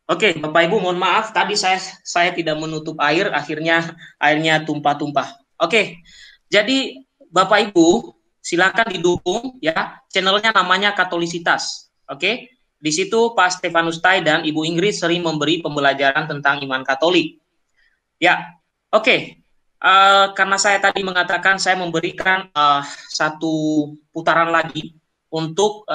Oke, Bapak Ibu, mohon maaf tadi saya tidak menutup air, akhirnya airnya tumpah-tumpah. Oke, jadi Bapak Ibu silakan didukung ya, channelnya namanya Katolisitas. Oke, di situ Pak Stefanus Tai dan Ibu Ingrid sering memberi pembelajaran tentang iman Katolik. Ya, oke. Karena saya tadi mengatakan saya memberikan satu putaran lagi untuk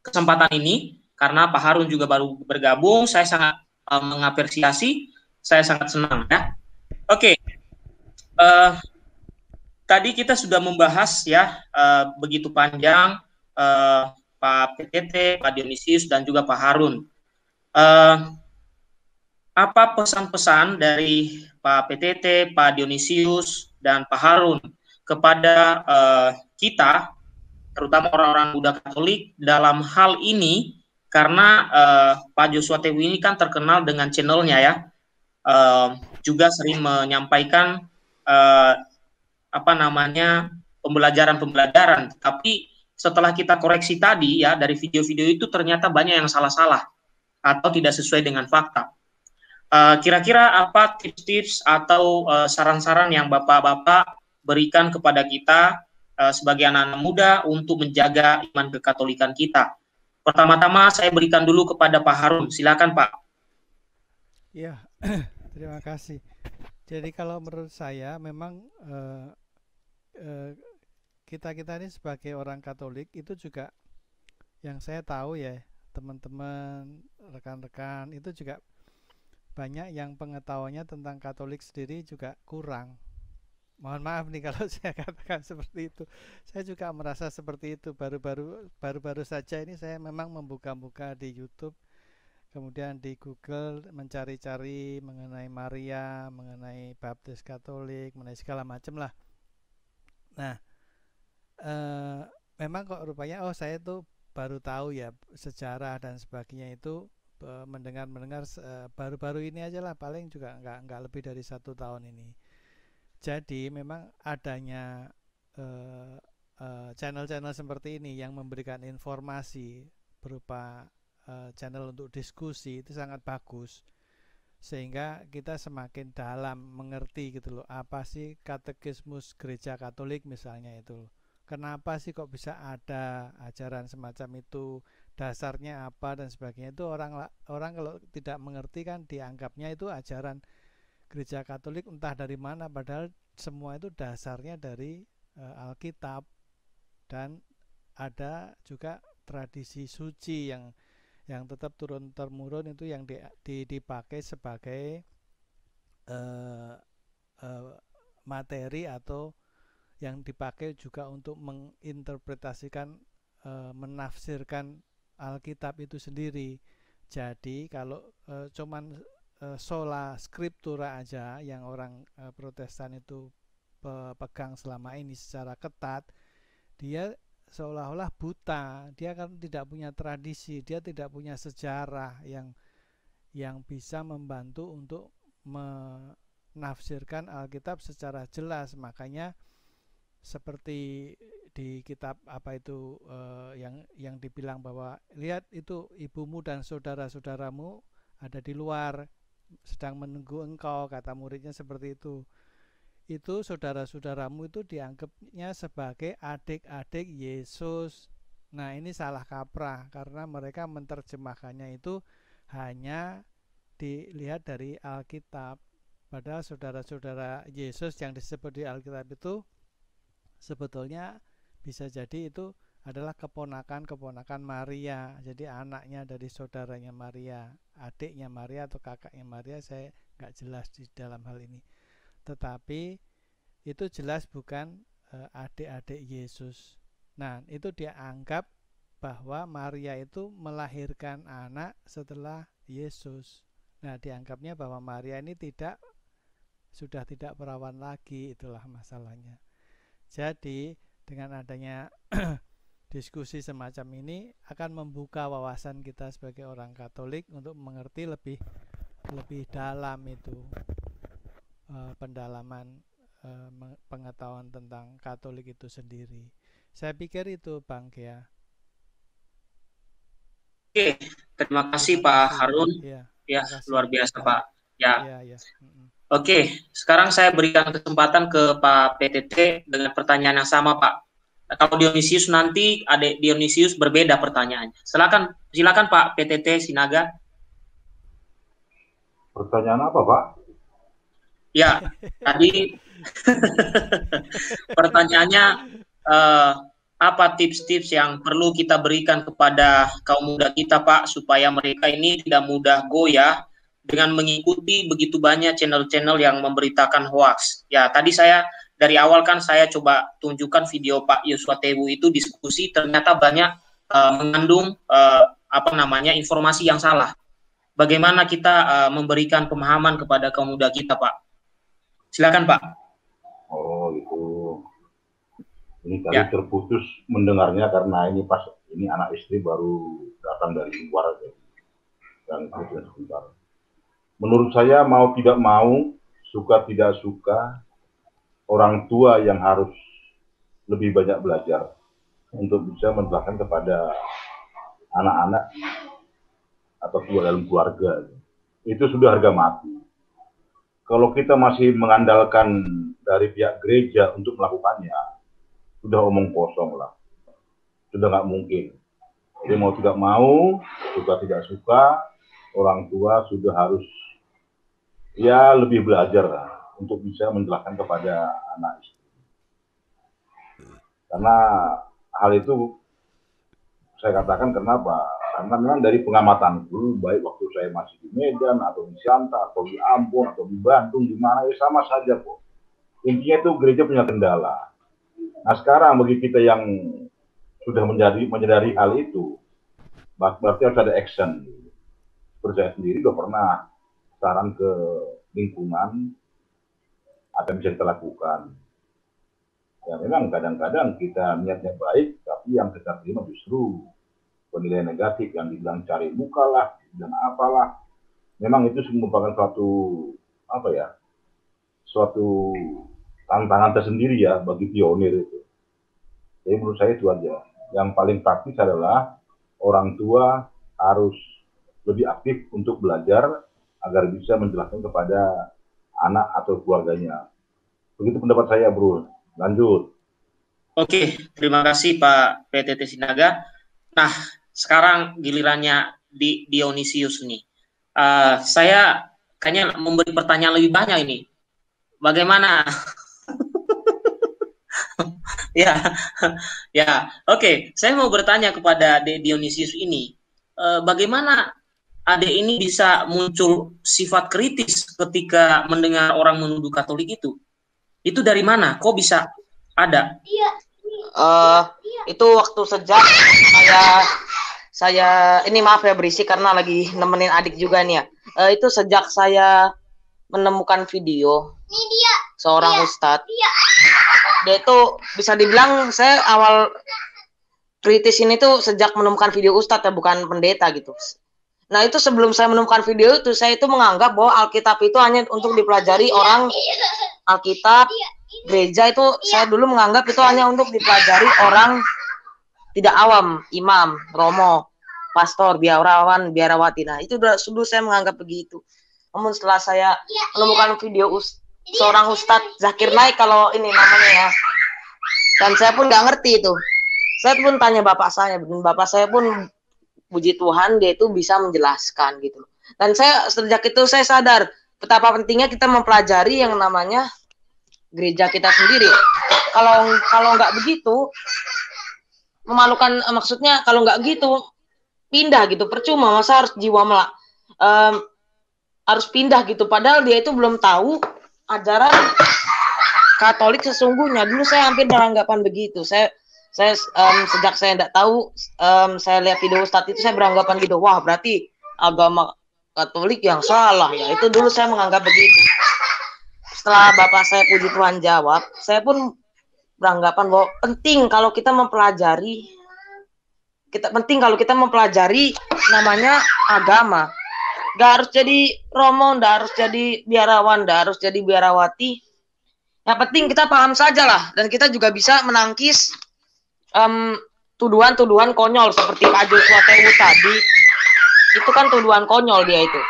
kesempatan ini karena Pak Harun juga baru bergabung. Saya sangat mengapresiasi, saya sangat senang ya. Oke, uh, tadi kita sudah membahas ya begitu panjang Pak PTT, Pak Dionisius dan juga Pak Harun. Uh, apa pesan-pesan dari Pak PTT, Pak Dionisius dan Pak Harun kepada kita terutama orang-orang Buddha Katolik dalam hal ini karena Pak Joshua Tewi ini kan terkenal dengan channelnya ya, juga sering menyampaikan uh, apa namanya pembelajaran-pembelajaran. Tapi setelah kita koreksi tadi ya dari video-video itu ternyata banyak yang salah-salah atau tidak sesuai dengan fakta. Kira-kira apa tips-tips atau saran-saran yang Bapak-Bapak berikan kepada kita sebagai anak-anak muda untuk menjaga iman kekatolikan kita? Pertama-tama saya berikan dulu kepada Pak Harun. Silakan Pak. Ya, terima kasih. Jadi kalau menurut saya memang eh, kita-kita ini sebagai orang Katolik itu juga yang saya tahu ya, teman-teman, rekan-rekan itu juga banyak yang pengetahuannya tentang Katolik sendiri juga kurang. Mohon maaf nih kalau saya katakan seperti itu. Saya juga merasa seperti itu. Baru-baru saja ini saya memang membuka-buka di YouTube, kemudian di Google mencari-cari mengenai Maria, mengenai baptis Katolik, mengenai segala macam lah. Nah, eh, memang kok rupanya saya tuh baru tahu ya sejarah dan sebagainya itu, mendengar baru-baru ini aja lah, paling juga nggak lebih dari 1 tahun ini. Jadi memang adanya eh, channel-channel seperti ini yang memberikan informasi berupa channel untuk diskusi itu sangat bagus, sehingga kita semakin dalam mengerti gitu loh, apa sih katekismus gereja Katolik misalnya itu, kenapa sih kok bisa ada ajaran semacam itu, dasarnya apa dan sebagainya. Itu orang orang kalau tidak mengerti kan dianggapnya itu ajaran gereja Katolik entah dari mana, padahal semua itu dasarnya dari Alkitab, dan ada juga tradisi suci yang tetap turun temurun, itu yang dipakai sebagai uh, uh, materi atau yang dipakai juga untuk menginterpretasikan, menafsirkan Alkitab itu sendiri. Jadi kalau cuman sola scriptura aja yang orang Protestan itu pegang selama ini secara ketat, dia seolah-olah buta, dia kan tidak punya tradisi, dia tidak punya sejarah yang bisa membantu untuk menafsirkan Alkitab secara jelas. Makanya seperti di kitab apa itu, yang dibilang bahwa lihat itu ibumu dan saudara-saudaramu ada di luar sedang menunggu engkau, kata muridnya seperti itu saudara-saudaramu itu dianggapnya sebagai adik-adik Yesus. Nah, ini salah kaprah karena mereka menerjemahkannya itu hanya dilihat dari Alkitab. Padahal saudara-saudara Yesus yang disebut di Alkitab itu sebetulnya bisa jadi itu adalah keponakan-keponakan Maria. Jadi anaknya dari saudaranya Maria, adiknya Maria atau kakaknya Maria, saya nggak jelas di dalam hal ini. Tetapi itu jelas bukan adik-adik Yesus. Nah, itu dia anggap bahwa Maria itu melahirkan anak setelah Yesus. Nah, dianggapnya bahwa Maria ini sudah tidak perawan lagi, itulah masalahnya. Jadi, dengan adanya diskusi semacam ini akan membuka wawasan kita sebagai orang Katolik untuk mengerti lebih lebih dalam itu, pendalaman pengetahuan tentang Katolik itu sendiri. Saya pikir itu Bang Gea. Oke, Terima kasih Terima Pak kasih. Harun. Ya, Ya, terima kasih. luar biasa Pak. Ya. Ya, ya. Oke, sekarang saya berikan kesempatan ke Pak PTT dengan pertanyaan yang sama Pak. Kalau Dionisius nanti ada Dionisius berbeda pertanyaannya. Silakan Pak PTT Sinaga. Pertanyaan apa Pak? Ya, tadi pertanyaannya apa tips-tips yang perlu kita berikan kepada kaum muda kita Pak supaya mereka ini tidak mudah goyah dengan mengikuti begitu banyak channel-channel yang memberitakan hoax. Ya, tadi saya dari awal kan saya coba tunjukkan video Pak Yuswa Tewu itu diskusi, ternyata banyak mengandung informasi yang salah. Bagaimana kita memberikan pemahaman kepada kaum muda kita Pak? Silakan Pak. Oh itu. Ini tadi terputus mendengarnya karena ini pas ini anak istri baru datang dari luar dan kemudian sebentar. Menurut saya mau tidak mau, suka tidak suka, orang tua yang harus lebih banyak belajar untuk bisa menjelaskan kepada anak-anak atau dalam keluarga. Itu sudah harga mati. Kalau kita masih mengandalkan dari pihak gereja untuk melakukannya, sudah omong kosong lah. Sudah nggak mungkin. Jadi mau tidak mau, suka tidak suka, orang tua sudah harus ya lebih belajar lah, untuk bisa menjelaskan kepada anak istri. Karena hal itu saya katakan kenapa? Karena memang dari pengamatanku, baik waktu saya masih di Medan, atau di Siantar, atau di Ambon, atau di Bandung, di mana ya sama saja kok. Intinya itu gereja punya kendala. Nah sekarang bagi kita yang sudah menyadari hal itu, berarti harus ada action. Seperti saya sendiri sudah pernah saran ke lingkungan, apa yang bisa kita lakukan. Ya memang kadang-kadang kita niatnya baik, tapi yang kita terima justru penilaian negatif, yang dibilang cari muka lah, dan apalah. Memang itu merupakan suatu tantangan tersendiri ya bagi pionir itu. Jadi menurut saya itu aja. Yang paling praktis adalah orang tua harus lebih aktif untuk belajar agar bisa menjelaskan kepada anak atau keluarganya. Begitu pendapat saya, Bro. Lanjut. Oke, terima kasih Pak PTT Sinaga. Nah, sekarang gilirannya di Dionisius nih. Saya kayaknya memberi pertanyaan lebih banyak ini. Bagaimana? Oke. Saya mau bertanya kepada Dionisius ini, bagaimana Ade ini bisa muncul sifat kritis ketika mendengar orang menuduh Katolik itu? Itu dari mana? Kok bisa ada? Itu waktu sejak saya ini maaf ya berisik karena lagi nemenin adik juga nih ya. Itu sejak saya menemukan video seorang ustadz. Dia itu bisa dibilang saya awal kritis ini tuh sejak menemukan video ustadz ya, bukan pendeta gitu. Nah itu sebelum saya menemukan video itu, saya itu menganggap bahwa Alkitab itu hanya untuk dipelajari orang Alkitab. Gereja itu saya dulu menganggap itu hanya untuk dipelajari orang tidak awam, imam, romo, pastor, biarawan, biarawati. Nah itu dulu saya menganggap begitu. Namun setelah saya menemukan video seorang Ustadz Zakir Naik, kalau ini namanya ya, dan saya pun nggak ngerti itu. Saya pun tanya bapak saya, dan bapak saya pun puji Tuhan dia itu bisa menjelaskan gitu. Dan saya sejak itu saya sadar betapa pentingnya kita mempelajari yang namanya gereja kita sendiri. Kalau nggak begitu memalukan, maksudnya kalau nggak gitu pindah gitu, percuma, masa harus jiwa harus pindah gitu, padahal dia itu belum tahu ajaran Katolik sesungguhnya. Dulu saya hampir beranggapan begitu. Saya sejak saya tidak tahu, saya lihat video Ustadz itu saya beranggapan gitu, wah berarti agama Katolik yang salah ya. Itu dulu saya menganggap begitu. Setelah bapak saya puji Tuhan jawab, saya pun beranggapan bahwa penting kalau kita mempelajari namanya agama. Gak harus jadi romo, gak harus jadi biarawan, gak harus jadi biarawati. Yang penting kita paham saja lah, dan kita juga bisa menangkis tuduhan-tuduhan konyol seperti Pak Joshua Tewu tadi. Itu kan tuduhan konyol dia itu.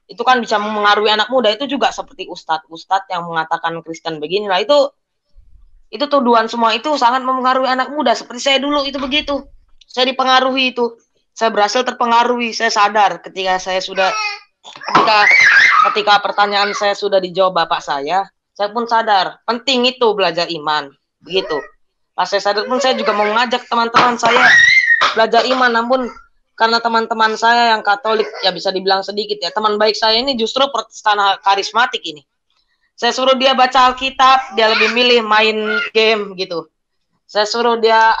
Itu kan bisa mempengaruhi anak muda. Itu juga seperti ustadz yang mengatakan Kristen beginilah. Itu tuduhan semua itu sangat mempengaruhi anak muda. Seperti saya dulu itu begitu. Saya dipengaruhi itu. Saya berhasil terpengaruhi. Saya sadar ketika pertanyaan saya sudah dijawab bapak saya pun sadar. Penting itu belajar iman. Begitu. Pas saya sadar pun saya juga mau mengajak teman-teman saya belajar iman. Namun karena teman-teman saya yang Katolik, ya bisa dibilang sedikit ya, teman baik saya ini justru Protestan karismatik ini. Saya suruh dia baca Alkitab, dia lebih milih main game gitu. Saya suruh dia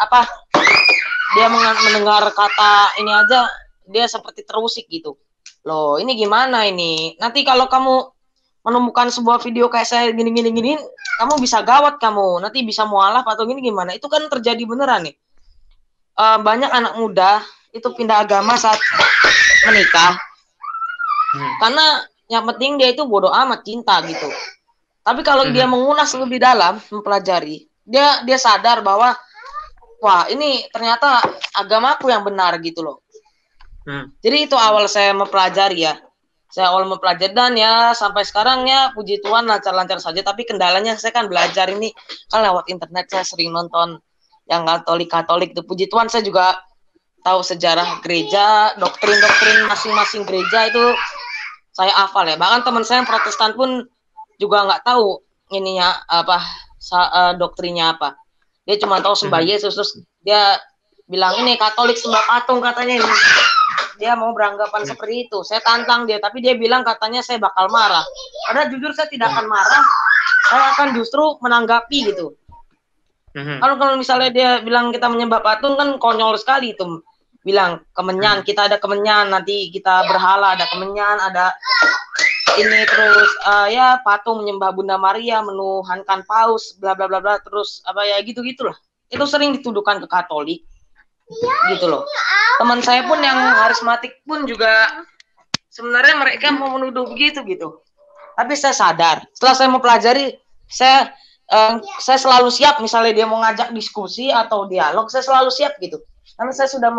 dia mendengar kata ini aja, dia seperti terusik gitu. Loh, ini gimana ini? Nanti kalau kamu menemukan sebuah video kayak saya gini, kamu bisa gawat kamu. Nanti bisa mualaf atau gimana? Itu kan terjadi beneran nih. Banyak anak muda itu pindah agama saat menikah. Karena yang penting dia itu bodoh amat cinta gitu. Tapi kalau dia mengulas lebih dalam, mempelajari, dia sadar bahwa wah, ini ternyata agamaku yang benar gitu loh. Jadi itu awal saya mempelajari ya. Saya awal mempelajari dan ya sampai sekarang ya puji Tuhan lancar-lancar saja. Tapi kendalanya saya kan belajar ini kan lewat internet, saya sering nonton yang Katolik itu. Puji Tuhan saya juga tahu sejarah gereja, doktrin-doktrin masing-masing gereja itu saya hafal ya. Bahkan teman saya yang Protestan pun juga nggak tahu ininya doktrinnya apa. Dia cuma tahu sembah Yesus, terus dia bilang ini Katolik sembah patung katanya ini. Dia mau beranggapan seperti itu. Saya tantang dia, tapi dia bilang katanya saya bakal marah. Padahal jujur saya tidak akan marah. Saya akan justru menanggapi gitu. Kalau misalnya dia bilang kita menyembah patung kan konyol sekali itu. Bilang kemenyan, kita ada kemenyan, nanti kita berhala ada kemenyan, ada ini terus ya patung menyembah Bunda Maria, menuhankan paus, bla bla bla bla, terus gitu-gitulah. Itu sering dituduhkan ke Katolik. Gitu loh. Teman saya pun yang karismatik pun juga sebenarnya mereka mau menuduh begitu gitu. Tapi saya sadar, setelah saya mempelajari, saya selalu siap misalnya dia mau ngajak diskusi atau dialog, saya selalu siap gitu. Karena saya sudah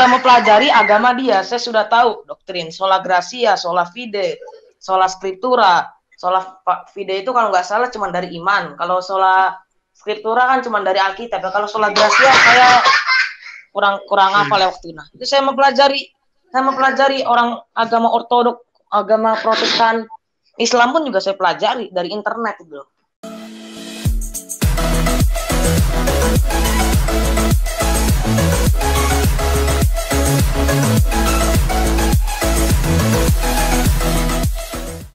mempelajari agama dia, saya sudah tahu doktrin sola gratia, sola fide, sola scriptura. Sola fide itu kalau nggak salah cuma dari iman. Kalau sola scriptura kan cuma dari Alkitab. Kalau sola gratia saya kurang hafal ya waktu itu. Nah, itu saya mempelajari orang agama ortodok, agama Protestan, Islam pun juga saya pelajari dari internet gitu.